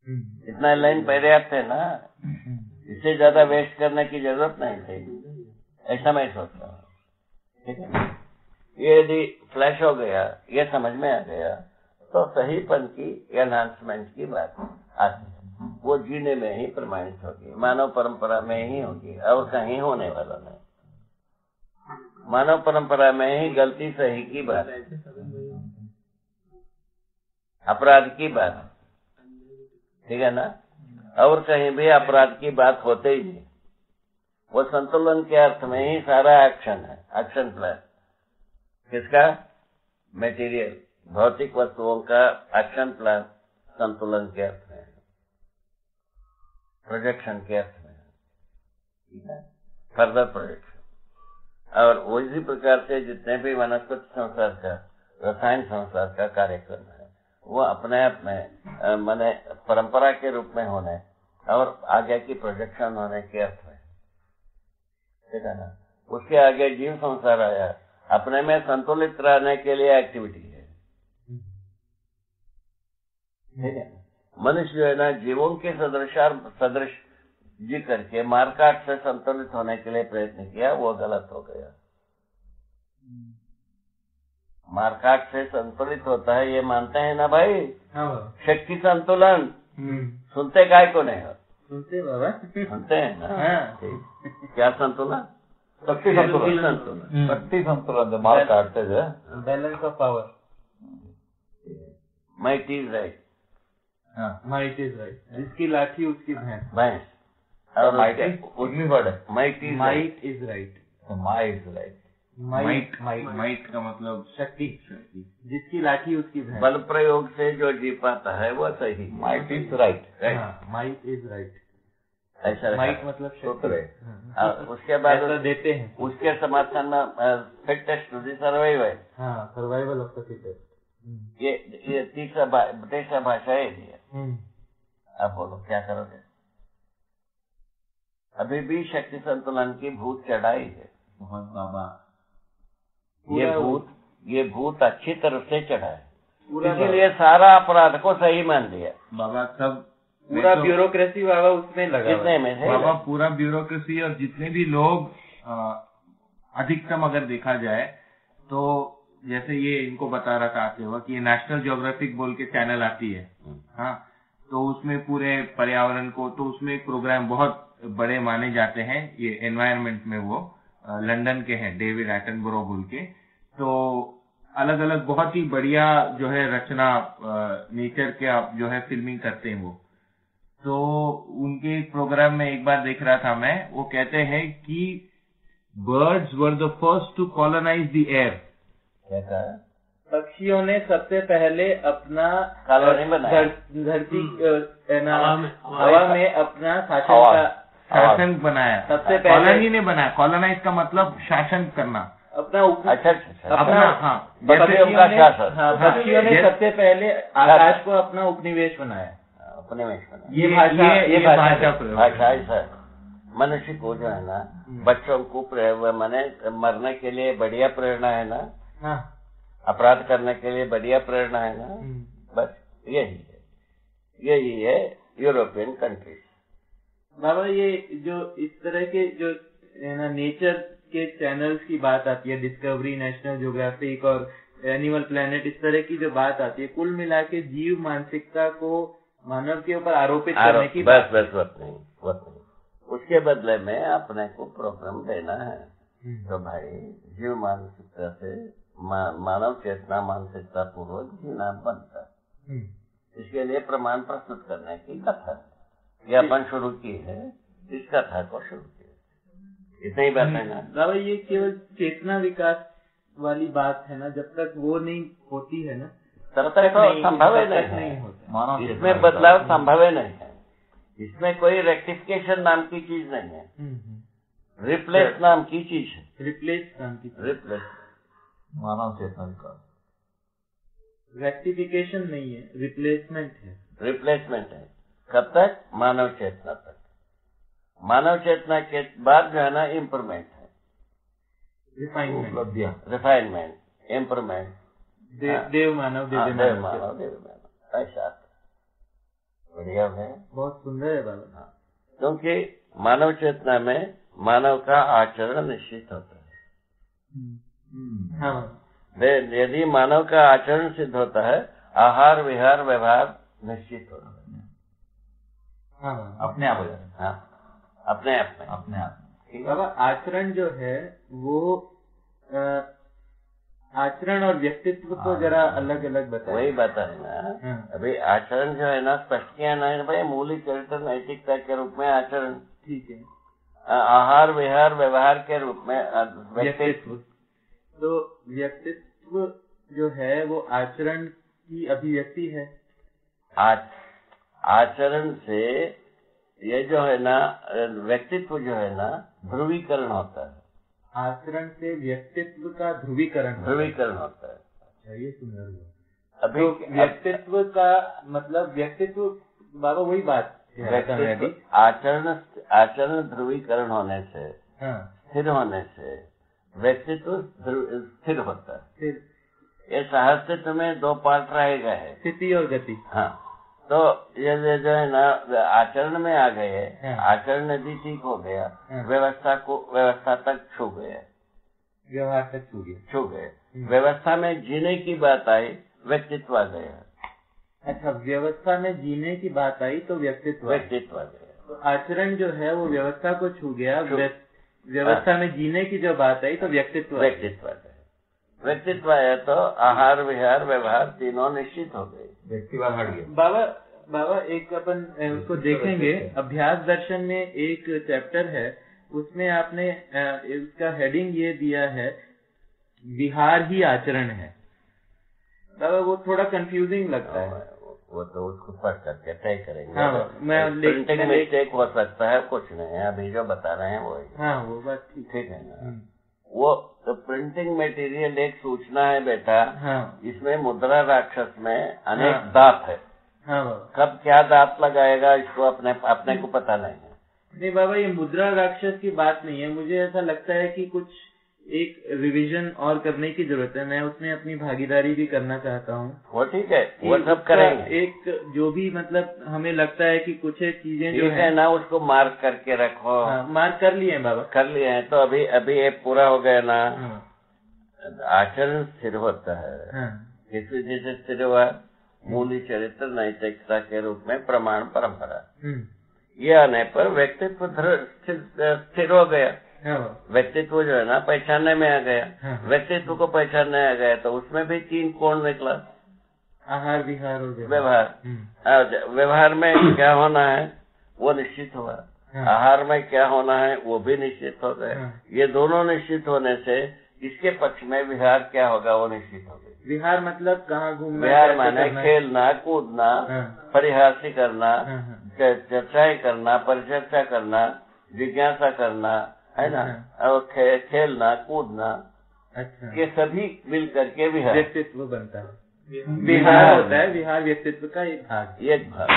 इतना लाइन पर्याप्त है ना, इससे ज्यादा वेस्ट करने की जरूरत नहीं थी, ऐसा मैं सोचता हूँ। ठीक है, ये यदि फ्लैश हो गया, ये समझ में आ गया, तो सहीपन की एनहांसमेंट की बात आती है, वो जीने में ही प्रमाणित होगी, मानव परंपरा में ही होगी, और कहीं होने वाला नहीं। मानव परंपरा में ही गलती सही की बात, अपराध की बात, ठीक है ना, और कहीं भी अपराध की बात होते ही नहीं। वो संतुलन के अर्थ में ही सारा एक्शन है, एक्शन प्लान किसका? मटेरियल, भौतिक वस्तुओं का एक्शन प्लान संतुलन के अर्थ में, प्रोजेक्शन के अर्थ में, ठीक है, फर्दर प्रोजेक्शन। और उसी प्रकार से जितने भी वनस्पति संसार का, रसायन संसार का कार्यक्रम है, वो अपने आप में माने परंपरा के रूप में होने और आगे की प्रोजेक्शन होने के अर्थ में, ठीक है ना। उसके आगे जीव संसार आया, अपने में संतुलित रहने के लिए एक्टिविटी है, ठीक है। मनुष्य जो है ना, जीवों के सदृश जी करके मारकाट से संतुलित होने के लिए प्रयत्न किया, वो गलत हो गया। मारकाट से संतुलित होता है, ये मानते हैं ना भाई। शक्ति संतुलन सुनते काय को नहीं हो? सुनते बाबा, सुनते हैं ना। क्या संतुलन? शक्ति संतुलन, शक्ति संतुलन जो मार काटते जो balance of power, might is right, might is right, जिसकी लाठी उसकी भैंस, और माइट इंग्लिश वर्ड है, might is might is right, might right, might का मतलब शक्ति, जिसकी लाठी उसकी भैंस। बल प्रयोग से जो जी पाता है वो सही, might is right, might is right, ऐसा माइट मतलब शक्ति। उसके बाद देते हैं, उसके समर्थन में fittest to the survival, survival of the fittest, ये तीसरा भाषा है। अब बोलो क्या करोगे? अभी भी शक्ति संतुलन की भूत चढ़ाई है बहुत बाबा। ये भूत अच्छी तरह से चढ़ा है, इसीलिए सारा अपराध को सही मान लिया बाबा। सब पूरा ब्यूरोक्रेसी बाबा उसमें लगा, कितने में से बाबा पूरा ब्यूरोक्रेसी, और जितने भी लोग अधिकतम अगर देखा जाए तो, जैसे ये इनको बता रहा था आते हुआ कि ये नेशनल ज्योग्राफिक बोल के चैनल आती है, हाँ, तो उसमें पूरे पर्यावरण को, तो उसमें एक प्रोग्राम बहुत बड़े माने जाते हैं, ये एनवायरनमेंट में, वो लंदन के हैं, डेविड एटनबरो बोल के। तो अलग अलग बहुत ही बढ़िया जो है रचना नेचर के आप जो है फिल्मिंग करते हैं वो। तो उनके प्रोग्राम में एक बार देख रहा था मैं, वो कहते हैं कि birds were the first to colonise the air. कहता है पक्षियों ने सबसे पहले अपना कॉलोनी बनाया, धरती हवा में अपना शासन बनाया, सबसे पहले कॉलोनी ने बनाया। कॉलोनाइज का मतलब शासन करना, अपना अपना, हाँ, पक्षियों ने सबसे पहले आकाश को अपना उपनिवेश बनाया, ये भाषा ऐसा मनुष्य को जो है ना, बच्चों को माने मरने के लिए बढ़िया प्रेरणा है ना, अपराध करने के लिए बढ़िया प्रेरणा है ना, बस यही है यूरोपियन कंट्रीज। बाबा ये जो इस तरह के जो नेचर के चैनल्स की बात आती है, डिस्कवरी, नेशनल ज्योग्राफिक और एनिमल प्लेनेट, इस तरह की जो बात आती है, कुल मिला के जीव मानसिकता को मानव के ऊपर आरोपित करने की बस नहीं। उसके बदले में अपने को प्रोग्राम देना है। तो भाई जीव मानसिकता से मानव चेतना मानसिकता पूर्वक जीना बनता है। इसके लिए प्रमाण प्रस्तुत करने की कथा है, ये अपन शुरू की है, इस कथा को शुरू किया, इतना ही बात है ना बाबा। ये केवल चेतना विकास वाली बात है ना, जब तक वो नहीं होती है ना, तब तक तो संभव नहीं होता, इसमें बदलाव संभव नहीं है, इसमें कोई रेक्टिफिकेशन नाम की चीज नहीं है, रिप्लेस नाम की चीज है, रिप्लेस मानव चेतना विकास, रेक्टिफिकेशन नहीं है, रिप्लेसमेंट है। कब तक? मानव चेतना तक। मानव चेतना के बाद जो है ना इम्प्रूवमेंट है, रिफाइनमेंट, इम्प्रूवमेंट, देव मानव ऐसा बढ़िया अवयव है। बहुत सुंदर है बाबा। क्योंकि मानव चेतना में मानव का आचरण निश्चित होता है। हाँ यदि मानव का आचरण सिद्ध होता है, आहार विहार व्यवहार निश्चित होता है। हाँ अपने आप हो जाता है। हाँ, अपने आप में। अपने आप बाबा आचरण जो है वो आचरण और व्यक्तित्व को जरा अलग अलग बताएं। वही बता रहे ना। अभी आचरण जो है ना, स्पष्ट किया ना भाई, मूलिक चरित्र नैतिकता के रूप में आचरण। ठीक है। आहार विहार व्यवहार के रूप में व्यक्तित्व। तो व्यक्तित्व जो है वो आचरण की अभिव्यक्ति है। आचरण से ये जो है ना, व्यक्तित्व जो है ना, ध्रुवीकरण होता है। आचरण से व्यक्तित्व का ध्रुवीकरण होता है। अच्छा, ये सुंदर हुआ। अभी तो व्यक्तित्व का मतलब व्यक्तित्व बाबा वही बात है। आचरण ध्रुवीकरण होने से, स्थिर होने से व्यक्तित्व स्थिर होता है। फिर ये साहस्तित्व में दो पार्ट रहेगा है, स्थिति और गति। हाँ, तो ये जो है ना आचरण में आ गए। आचरण यदि ठीक हो गया, व्यवस्था तक छू गया, व्यवहार तक छू गए। व्यवस्था में जीने की बात आई, व्यक्तित्व आ गया। अच्छा, व्यवस्था में जीने की बात आई तो व्यक्तित्व आ गया। तो आचरण जो है वो व्यवस्था को छू गया, व्यवस्था में जीने की जो बात आई तो व्यक्तित्व आ गया। व्यक्तित्व आया तो आहार विहार व्यवहार तीनों निश्चित हो गए, व्यक्तिवाद हट गया। बाबा एक अपन उसको देखेंगे। अभ्यास दर्शन में एक चैप्टर है, उसमें आपने उसका हेडिंग ये दिया है, विहार ही आचरण है। बाबा वो थोड़ा कंफ्यूजिंग लगता है। वो तो उसको पढ़ करके तय करेंगे। हाँ, प्रिंटिंग मिस्टेक हो सकता है, कुछ नहीं है, अभी जो बता रहे हैं वो। हाँ, वो बात ठीक है ना। वो तो प्रिंटिंग मटेरियल एक सूचना है बेटा। हाँ। इसमें मुद्रा राक्षस में अनेक दांत है। हाँ बाबा। कब क्या दांत लगाएगा इसको अपने को पता नहीं है। नहीं बाबा, ये मुद्रा राक्षस की बात नहीं है। मुझे ऐसा लगता है कि कुछ एक रिवीजन और करने की जरूरत है। मैं उसमें अपनी भागीदारी भी करना चाहता हूँ। वो ठीक है, वो सब करेंगे। एक जो भी मतलब हमें लगता है कि कुछ एक चीजें जो है ना, उसको मार्क करके रखो। मार्क कर लिए हैं बाबा, कर लिए हैं। तो अभी ये पूरा हो गया ना। आचरण स्थिर होता है। किस विधि से स्थिर हुआ? मूली चरित्र नैतिकता के रूप में प्रमाण परंपरा। ये आने पर व्यक्तित्व स्थिर हो गया। व्यक्तित्व जो है ना पहचानने में आ गया। व्यक्तित्व को पहचानने आ गया तो उसमें भी 3 कोण निकला, आहार विहार और व्यवहार। व्यवहार में क्या होना है वो निश्चित हुआ। आहार में क्या होना है वो भी निश्चित हो गया। ये दोनों निश्चित होने से इसके पक्ष में विहार क्या होगा वो निश्चित हो गया। विहार मतलब कहाँ घूमना? विहार माने खेलना कूदना, परिहास करना, चर्चाएं करना, परिचर्चा करना, जिज्ञासा करना, है ना, और खेलना कूदना। अच्छा, ये सभी मिल करके विहार व्यक्तित्व बनता है। विहार होता है, विहार व्यक्तित्व का एक भाग।